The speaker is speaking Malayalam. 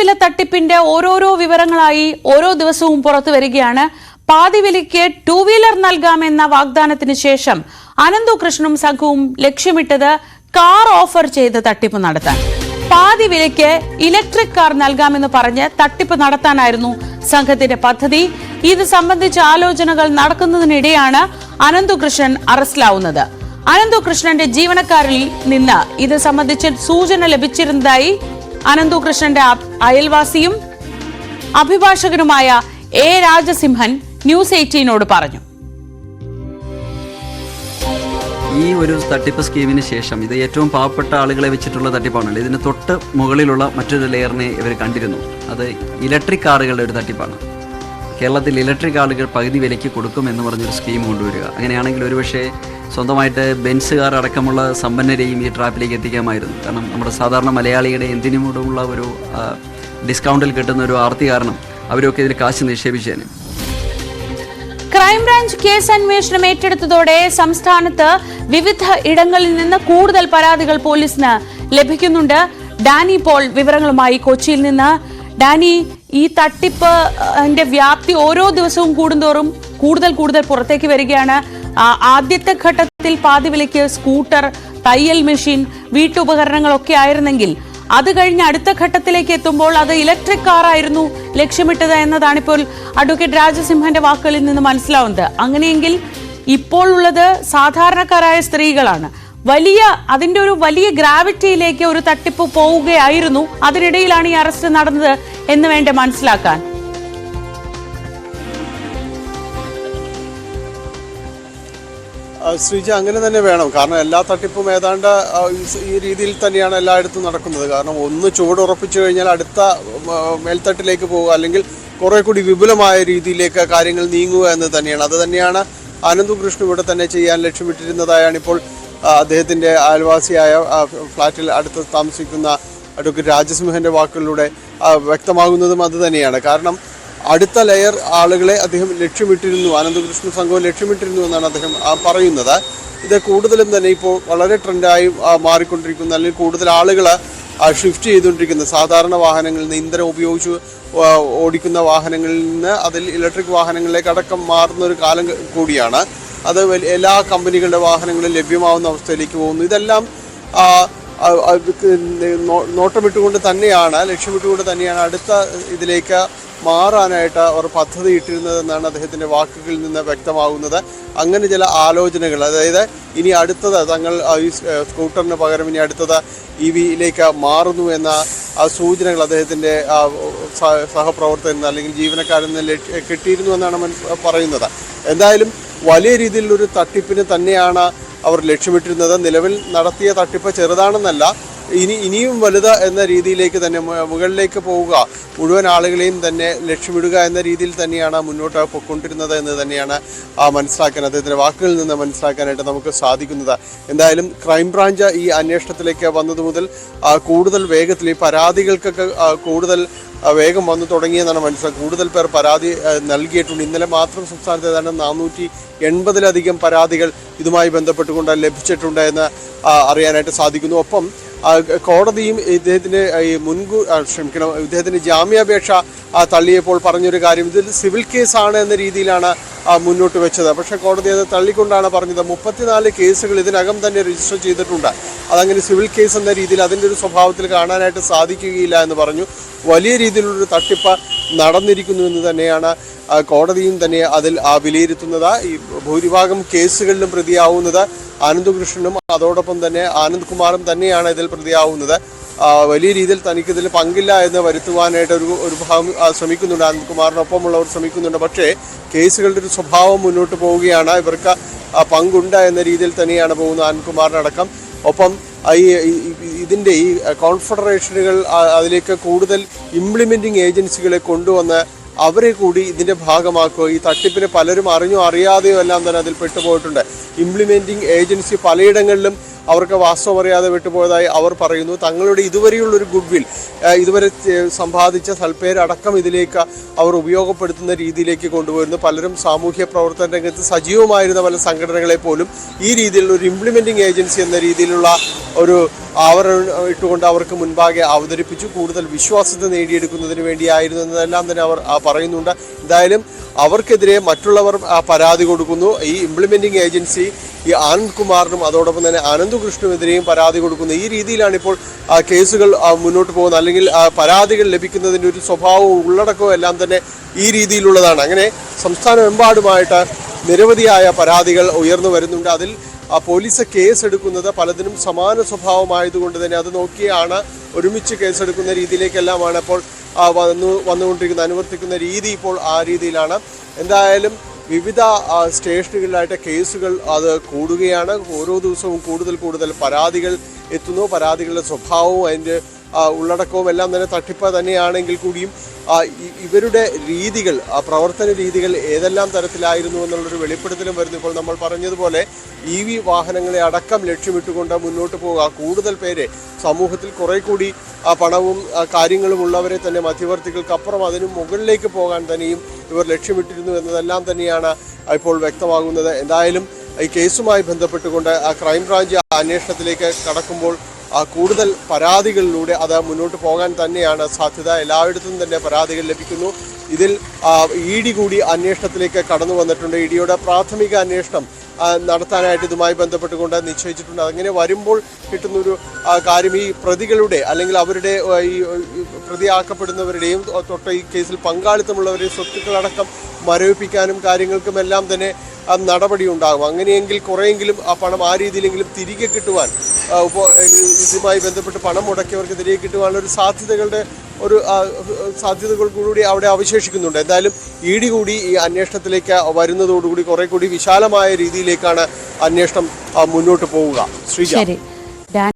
പാതിവില തട്ടിപ്പിന്റെ ഓരോരോ വിവരങ്ങളായി ഓരോ ദിവസവും പുറത്തു വരികയാണ്. പാതിവിലയ്ക്ക് 2 വീലർ നൽകാമെന്ന വാഗ്ദാനത്തിന് ശേഷം അനന്തു കൃഷ്ണനും സംഘവും ലക്ഷ്യമിട്ടത് കാർ ഓഫർ ചെയ്ത് തട്ടിപ്പ് നടത്താൻ. പാതിവിലയ്ക്ക് ഇലക്ട്രിക് കാർ നൽകാമെന്ന് പറഞ്ഞ് തട്ടിപ്പ് നടത്താനായിരുന്നു സംഘത്തിന്റെ പദ്ധതി. ഇത് സംബന്ധിച്ച ആലോചനകൾ നടക്കുന്നതിനിടെയാണ് അനന്തു കൃഷ്ണൻ അറസ്റ്റിലാവുന്നത്. അനന്തു കൃഷ്ണന്റെ ജീവനക്കാരിൽ നിന്ന് ഇത് സംബന്ധിച്ച് സൂചന ലഭിച്ചിരുന്നതായി അനന്തു കൃഷ്ണന്റെ അയൽവാസിയും അഭിഭാഷകനുമായ എ രാജസിംഹൻ ന്യൂസ് 18നോട് പറഞ്ഞു. ഈ ഒരു തട്ടിപ്പ് സ്കീമിന് ശേഷം ഇത് ഏറ്റവും പാവപ്പെട്ട ആളുകളെ വെച്ചിട്ടുള്ള തട്ടിപ്പാണല്ലോ. ഇതിന് തൊട്ട് മുകളിലുള്ള മറ്റൊരു ലെയറിനെ ഇവർ കണ്ടിരുന്നു. അത് ഇലക്ട്രിക് കാറുകളുടെ ഒരു തട്ടിപ്പാണ്. കേരളത്തിൽ ഇലക്ട്രിക് കാറുകൾ പകുതി വിലയ്ക്ക് കൊടുക്കും എന്ന് പറഞ്ഞൊരു സ്കീം കൊണ്ടുവരിക. അങ്ങനെയാണെങ്കിൽ ഒരുപക്ഷെ സ്വന്തമായിട്ട് ബെൻസ് കാർ അടക്കമുള്ള സമ്പന്നരെയും ഈ ട്രാപ്പിലേക്ക് എത്തിക്കാമായിരുന്നു. കാരണം നമ്മുടെ സാധാരണ മലയാളിയുടെ എന്തിനുമുള്ള ഒരു ഡിസ്കൗണ്ടിൽ കിട്ടുന്ന ഒരു ആർത്തി കാരണം അവരൊക്കെ ഇതിൽ കാശ് നിക്ഷേപിച്ചേനെ. ക്രൈംബ്രാഞ്ച് കേസ് അന്വേഷണം ഏറ്റെടുത്തതോടെ സംസ്ഥാനത്ത് വിവിധ ഇടങ്ങളിൽ നിന്ന് കൂടുതൽ പരാതികൾ പോലീസിന് ലഭിക്കുന്നുണ്ട്. ഡാനി പോൾ വിവരങ്ങളുമായി കൊച്ചിയിൽ നിന്ന്. ഡാനി, ഈ തട്ടിപ്പിന്റെ വ്യാപ്തി ഓരോ ദിവസവും കൂടുന്തോറും കൂടുതൽ പുറത്തേക്ക് വരികയാണ്. ആദ്യത്തെ ഘട്ടത്തിൽ പാതിവിലയ്ക്ക് സ്കൂട്ടർ, തയ്യൽ മെഷീൻ, വീട്ടുപകരണങ്ങളൊക്കെ ആയിരുന്നെങ്കിൽ അത് കഴിഞ്ഞ് അടുത്ത ഘട്ടത്തിലേക്ക് എത്തുമ്പോൾ അത് ഇലക്ട്രിക് കാറായിരുന്നു ലക്ഷ്യമിട്ടത് എന്നതാണിപ്പോൾ അഡ്വക്കേറ്റ് രാജസിംഹന്റെ വാക്കുകളിൽ നിന്ന് മനസ്സിലാവുന്നത്. അങ്ങനെയെങ്കിൽ ഇപ്പോൾ ഉള്ളത് സാധാരണക്കാരായ സ്ത്രീകളാണ്. അതിന്റെ ഒരു വലിയ ഗ്രാവിറ്റിയിലേക്ക് ഒരു തട്ടിപ്പ് പോവുകയായിരുന്നു. അതിനിടയിലാണ് ഈ അറസ്റ്റ് നടന്നത് എന്ന് വേണ്ട മനസ്സിലാക്കാൻ. ശ്രീജ, അങ്ങനെ തന്നെ വേണം. കാരണം എല്ലാ തട്ടിപ്പും ഏതാണ്ട് ഈ രീതിയിൽ തന്നെയാണ് എല്ലായിടത്തും നടക്കുന്നത്. കാരണം ഒന്ന് ചുവടുറപ്പിച്ചു കഴിഞ്ഞാൽ അടുത്ത മേൽത്തട്ടിലേക്ക് പോവുക, അല്ലെങ്കിൽ കുറെ കൂടി വിപുലമായ രീതിയിലേക്ക് കാര്യങ്ങൾ നീങ്ങുക എന്ന് തന്നെയാണ്. അത് തന്നെയാണ് അനന്തു കൃഷ്ണൻ ഇവിടെ തന്നെ ചെയ്യാൻ ലക്ഷ്യമിട്ടിരുന്നതായാണ് ഇപ്പോൾ അദ്ദേഹത്തിൻ്റെ അയൽവാസിയായ ഫ്ലാറ്റിൽ അടുത്ത് താമസിക്കുന്ന അഡ്വക്കേറ്റ് രാജസിംഹൻ്റെ വാക്കുകളിലൂടെ വ്യക്തമാകുന്നതും അത് തന്നെയാണ്. കാരണം അടുത്ത ലെയർ ആളുകളെ അദ്ദേഹം ലക്ഷ്യമിട്ടിരുന്നു, അനന്തകൃഷ്ണൻ സംഘവും ലക്ഷ്യമിട്ടിരുന്നു എന്നാണ് അദ്ദേഹം പറയുന്നത്. ഇത് കൂടുതലും തന്നെ ഇപ്പോൾ വളരെ ട്രെൻഡായി മാറിക്കൊണ്ടിരിക്കുന്ന, അല്ലെങ്കിൽ കൂടുതൽ ആളുകൾ ഷിഫ്റ്റ് ചെയ്തുകൊണ്ടിരിക്കുന്ന സാധാരണ വാഹനങ്ങളിൽ നിന്ന് ഇന്ധനം ഉപയോഗിച്ച് ഓടിക്കുന്ന വാഹനങ്ങളിൽ നിന്ന് അതിൽ ഇലക്ട്രിക് വാഹനങ്ങളിലേക്ക് അടക്കം മാറുന്ന ഒരു കാലം കൂടിയാണ്. അത് എല്ലാ കമ്പനികളുടെ വാഹനങ്ങളും ലഭ്യമാവുന്ന അവസ്ഥയിലേക്ക് പോകുന്നു. ഇതെല്ലാം നോട്ടമിട്ടുകൊണ്ട് തന്നെയാണ്, ലക്ഷ്യമിട്ടുകൊണ്ട് തന്നെയാണ് അടുത്ത ഇതിലേക്ക് മാറാനായിട്ട് അവർ പദ്ധതി ഇട്ടിരുന്നതെന്നാണ് അദ്ദേഹത്തിൻ്റെ വാക്കുകളിൽ നിന്ന് വ്യക്തമാകുന്നത്. അങ്ങനെ ചില ആലോചനകൾ, അതായത് ഇനി അടുത്തത് തങ്ങൾ ഈ സ്കൂട്ടറിന് പകരം ഇനി അടുത്തത് EVയിലേക്ക് മാറുന്നു എന്ന സൂചനകൾ അദ്ദേഹത്തിൻ്റെ സഹപ്രവർത്തകൻ അല്ലെങ്കിൽ ജീവനക്കാരിൽ നിന്ന് കിട്ടിയിരുന്നു എന്നാണ് പറയുന്നത്. എന്തായാലും വലിയ രീതിയിലൊരു തട്ടിപ്പിന് തന്നെയാണ് അവർ ലക്ഷ്യമിട്ടിരുന്നത്. നിലവിൽ നടത്തിയ തട്ടിപ്പ് ചെറുതാണെന്നല്ല, ഇനിയും വലുത് എന്ന രീതിയിലേക്ക് തന്നെ മുകളിലേക്ക് പോവുക, മുഴുവൻ ആളുകളെയും തന്നെ ലക്ഷ്യമിടുക എന്ന രീതിയിൽ തന്നെയാണ് മുന്നോട്ട് പോയിക്കൊണ്ടിരുന്നത് എന്ന് തന്നെയാണ് മനസ്സിലാക്കാൻ, അദ്ദേഹത്തിൻ്റെ വാക്കുകളിൽ നിന്ന് മനസ്സിലാക്കാനായിട്ട് നമുക്ക് സാധിക്കുന്നത്. എന്തായാലും ക്രൈംബ്രാഞ്ച് ഈ അന്വേഷണത്തിലേക്ക് വന്നത് മുതൽ കൂടുതൽ വേഗത്തിൽ ഈ പരാതികൾക്കൊക്കെ കൂടുതൽ വേഗം വന്നു തുടങ്ങിയെന്നാണ് മനസ്സിലാക്കുക. കൂടുതൽ പേർ പരാതി നൽകിയിട്ടുണ്ട്. ഇന്നലെ മാത്രം സംസ്ഥാനത്ത് ഏതാണ്ട് 480-ലധികം പരാതികൾ ഇതുമായി ബന്ധപ്പെട്ടുകൊണ്ട് ലഭിച്ചിട്ടുണ്ട് എന്ന് അറിയാനായിട്ട് സാധിക്കുന്നു. ഒപ്പം കോടതിയും ഇദ്ദേഹത്തിന് ജാമ്യാപേക്ഷ തള്ളിയപ്പോൾ പറഞ്ഞൊരു കാര്യം, ഇതിൽ സിവിൽ കേസാണ് എന്ന രീതിയിലാണ് മുന്നോട്ട് വെച്ചത്. പക്ഷേ കോടതി അത് തള്ളിക്കൊണ്ടാണ് പറഞ്ഞത് 34 കേസുകൾ ഇതിനകം തന്നെ രജിസ്റ്റർ ചെയ്തിട്ടുണ്ട്, അതങ്ങനെ സിവിൽ കേസ് എന്ന രീതിയിൽ അതിൻ്റെ ഒരു സ്വഭാവത്തിൽ കാണാനായിട്ട് സാധിക്കുകയില്ല എന്ന് പറഞ്ഞു. വലിയ രീതിയിലുള്ളൊരു തട്ടിപ്പ് നടന്നിരിക്കുന്നു എന്ന് തന്നെയാണ് കോടതിയും തന്നെ അതിൽ വിലയിരുത്തുന്നത്. ഈ ഭൂരിഭാഗം കേസുകളിലും പ്രതിയാവുന്നത് അനന്തകൃഷ്ണനും അതോടൊപ്പം തന്നെ ആനന്ദ് കുമാറും തന്നെയാണ് ഇതിൽ പ്രതിയാവുന്നത്. വലിയ രീതിയിൽ തനിക്കിതിൽ പങ്കില്ല എന്ന് വരുത്തുവാനായിട്ട് ഒരു ഭാഗം ശ്രമിക്കുന്നുണ്ട്, ആനന്ദ് കുമാറിനൊപ്പമുള്ളവർ ശ്രമിക്കുന്നുണ്ട്. പക്ഷേ കേസുകളുടെ ഒരു സ്വഭാവം മുന്നോട്ട് പോവുകയാണ്. ഇവർക്ക് പങ്കുണ്ട് എന്ന രീതിയിൽ തന്നെയാണ് പോകുന്നത് ആനന്ദ് കുമാറിനടക്കം. ഒപ്പം ഇതിൻ്റെ ഈ കോൺഫെഡറേഷനുകൾ അതിലേക്ക് കൂടുതൽ ഇംപ്ലിമെൻറ്റിംഗ് ഏജൻസികളെ കൊണ്ടുവന്ന് അവരെ കൂടി ഇതിൻ്റെ ഭാഗമാക്കുക. ഈ തട്ടിപ്പിന് പലരും അറിഞ്ഞോ അറിയാതെയോ എല്ലാം തന്നെ അതിൽ പെട്ടുപോയിട്ടുണ്ട്. ഇംപ്ലിമെൻറ്റിംഗ് ഏജൻസി പലയിടങ്ങളിലും അവർക്ക് വാസ്തവം അറിയാതെ വിട്ടുപോയതായി അവർ പറയുന്നു. തങ്ങളുടെ ഇതുവരെയുള്ളൊരു ഗുഡ് വിൽ, ഇതുവരെ സമ്പാദിച്ച സൽപ്പേരടക്കം ഇതിലേക്ക് അവർ ഉപയോഗപ്പെടുത്തുന്ന രീതിയിലേക്ക് കൊണ്ടുവരുന്നു. പലരും സാമൂഹ്യ പ്രവർത്തന രംഗത്ത് സജീവമായിരുന്ന പല സംഘടനകളെ പോലും ഈ രീതിയിലുള്ള ഒരു ഇംപ്ലിമെൻറ്റിംഗ് ഏജൻസി എന്ന രീതിയിലുള്ള ഒരു ആവരണം ഇട്ടുകൊണ്ട് അവർക്ക് മുൻപാകെ അവതരിപ്പിച്ചു. കൂടുതൽ വിശ്വാസത്തെ നേടിയെടുക്കുന്നതിന് വേണ്ടിയായിരുന്നു എന്നതെല്ലാം തന്നെ അവർ പറയുന്നുണ്ട്. എന്തായാലും അവർക്കെതിരെ മറ്റുള്ളവർ പരാതി കൊടുക്കുന്നു. ഈ ഇംപ്ലിമെൻറ്റിംഗ് ഏജൻസി ഈ ആനന്ദ് കുമാറിനും അതോടൊപ്പം തന്നെ അനന്തകൃഷ്ണനുമെതിരെയും പരാതി കൊടുക്കുന്നു. ഈ രീതിയിലാണ് ഇപ്പോൾ കേസുകൾ മുന്നോട്ട് പോകുന്നത്. അല്ലെങ്കിൽ പരാതികൾ ലഭിക്കുന്നതിൻ്റെ ഒരു സ്വഭാവവും ഉള്ളടക്കവും എല്ലാം തന്നെ ഈ രീതിയിലുള്ളതാണ്. അങ്ങനെ സംസ്ഥാനമെമ്പാടുമായിട്ട് നിരവധിയായ പരാതികൾ ഉയർന്നു വരുന്നുണ്ട്. അതിൽ പോലീസ് കേസെടുക്കുന്നത് പലതിനും സമാന സ്വഭാവമായതുകൊണ്ട് തന്നെ അത് നോക്കിയാണ് ഒരുമിച്ച് കേസെടുക്കുന്ന രീതിയിലേക്കെല്ലാമാണ് ഇപ്പോൾ വന്നുകൊണ്ടിരിക്കുന്ന അനുവർത്തിക്കുന്ന രീതി ഇപ്പോൾ ആ രീതിയിലാണ്. എന്തായാലും വിവിധ സ്റ്റേഷനുകളിലായിട്ട് കേസുകൾ അത് കൂടുകയാണ്. ഓരോ ദിവസവും കൂടുതൽ പരാതികൾ എത്തുന്നു. പരാതികളുടെ സ്വഭാവവും അതിൻ്റെ ഉള്ളടക്കവും എല്ലാം തന്നെ തട്ടിപ്പ് തന്നെയാണെങ്കിൽ കൂടിയും ഇവരുടെ രീതികൾ, പ്രവർത്തന രീതികൾ ഏതെല്ലാം തരത്തിലായിരുന്നു എന്നുള്ളൊരു വെളിപ്പെടുത്തലും വരുന്നു. ഇപ്പോൾ നമ്മൾ പറഞ്ഞതുപോലെ EV വാഹനങ്ങളെ അടക്കം ലക്ഷ്യമിട്ടുകൊണ്ട് മുന്നോട്ട് പോവുക, കൂടുതൽ പേരെ സമൂഹത്തിൽ കുറെ കൂടി പണവും കാര്യങ്ങളും ഉള്ളവരെ തന്നെ മധ്യവർത്തികൾക്കപ്പുറം അതിനും മുകളിലേക്ക് പോകാൻ തന്നെയും ഇവർ ലക്ഷ്യമിട്ടിരുന്നു എന്നതെല്ലാം തന്നെയാണ് ഇപ്പോൾ വ്യക്തമാകുന്നത്. എന്തായാലും ഈ കേസുമായി ബന്ധപ്പെട്ടുകൊണ്ട് ക്രൈംബ്രാഞ്ച് അന്വേഷണത്തിലേക്ക് കടക്കുമ്പോൾ കൂടുതൽ പരാതികളിലൂടെ അത് മുന്നോട്ട് പോകാൻ തന്നെയാണ് സാധ്യത. എല്ലായിടത്തും തന്നെ പരാതികൾ ലഭിക്കുന്നു. ഇതിൽ ED കൂടി അന്വേഷണത്തിലേക്ക് കടന്നു വന്നിട്ടുണ്ട്. EDയുടെ പ്രാഥമിക അന്വേഷണം നടത്താനായിട്ട് ഇതുമായി ബന്ധപ്പെട്ടുകൊണ്ട് നിശ്ചയിച്ചിട്ടുണ്ട്. അങ്ങനെ വരുമ്പോൾ കിട്ടുന്നൊരു കാര്യം ഈ പ്രതികളുടെ അല്ലെങ്കിൽ അവരുടെ ഈ പ്രതിയാക്കപ്പെടുന്നവരുടെയും തൊട്ട് ഈ കേസിൽ പങ്കാളിത്തമുള്ളവരുടെയും സ്വത്തുക്കളടക്കം മരവിപ്പിക്കാനും കാര്യങ്ങൾക്കുമെല്ലാം തന്നെ നടപടി ഉണ്ടാകും. അങ്ങനെയെങ്കിൽ കുറേയെങ്കിലും ആ പണം ആ രീതിയിലെങ്കിലും തിരികെ കിട്ടുവാൻ, ഇതുമായി ബന്ധപ്പെട്ട് പണം മുടക്കിയവർക്ക് തിരികെ കിട്ടുവാനുള്ള ഒരു സാധ്യതകൾ കൂടി അവിടെ അവശേഷിക്കുന്നുണ്ട്. എന്തായാലും ED കൂടി ഈ അന്വേഷണത്തിലേക്ക് വരുന്നതോടുകൂടി കുറെ കൂടി വിശാലമായ രീതിയിലേക്കാണ് അന്വേഷണം മുന്നോട്ട് പോവുക. ശ്രീജ.